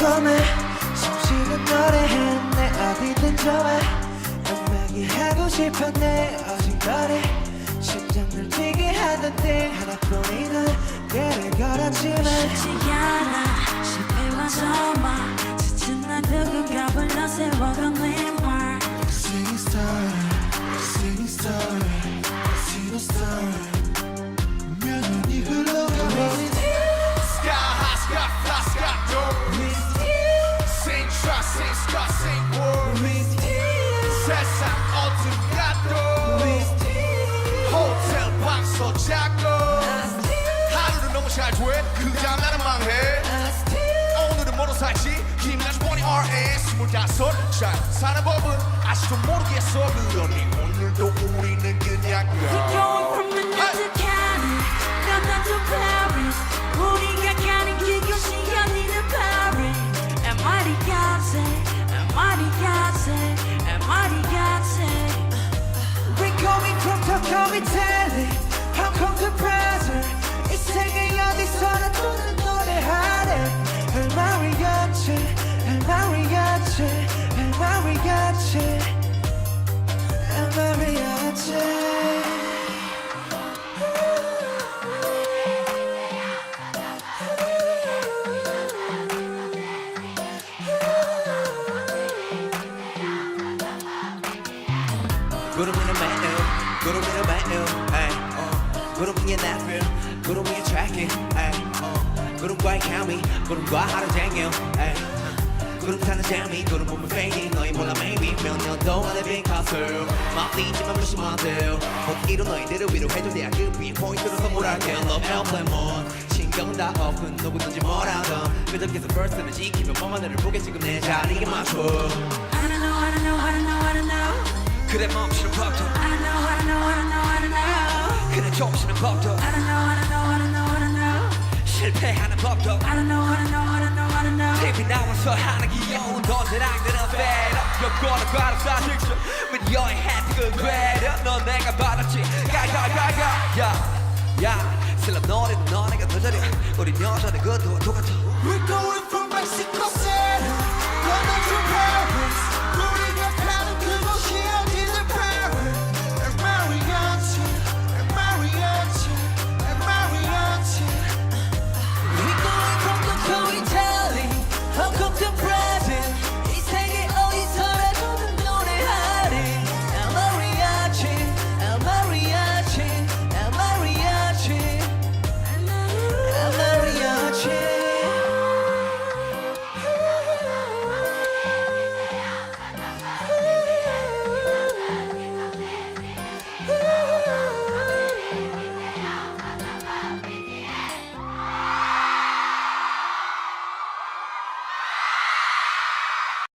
컴해 숨쉬는 노래해 내 어디든 좋아 음악이 하고 싶어 내 오직 너를 심장을 뛰게 하던 띵 하나뿐인 그를 걸었지만 쉽지 않아 실패와 소망 지친 날 누군가 불러 세워간 limber Singing star Singing star Singing star 몇 년이 흘러가 Sky high, sky fly, sky low. Sing trust, sing sky, sing word. 세상 어둠 가도 호텔 방서 자고 하루는 너무 잘 돼, 그냥 나는 망해. 오늘은 뭐로 살지? 힘나지 보니 RS 25살 사는 법은 아직도 모르겠어. 그러니 오늘도 우리는 그냥 We're going from London to Cali London to Paris 우리가 가는 그곳이 아니는 Paris MR이 같아 MR이 같아 MR이 같아 We're going from Tokyo, Italy Hong Kong to Brazil 이 세계 어디서나 듣는 노래하네 El Mariachi El Mariachi El Mariachi El Mariachi 구름이는 매일 구름이는 매일 구름이 나를 구름이 tracking 구름과의 케미 구름과 하루 종일 구름 타는 재미 구름 보면 fading 너희 몰라 maybe 몇 년 동안의 빈 컷을 막리지만 무심한들 곧 이룬 너희들을 위로해줘 내 아급이 포인트로 선물할게 Love Aeroplane mode 신경은 다 open 누구든지 뭐라던 그저께서 first를 지키며 뻔한 애를 보게 지금 내 자리에 맞춰 I don't know, I don't know, I don't know, I don't know 그래 멈추는 법도 I don't know, I don't know, I don't know, I don't know 그래 조심는 법도 I don't know, I don't know, I don't know, I don't know 실패하는 법도 I don't know, I don't know, I don't know, I don't know TV 나와서 하는 귀여운 너들랑들은 fed up 여권을 바로 사직수 With your hat 그 괴려 넌 내가 받았지 가가가가 야 슬럼 노래도 너네가 더 잘해 우린 여전히 그도와 똑같아 We're going from Mexico City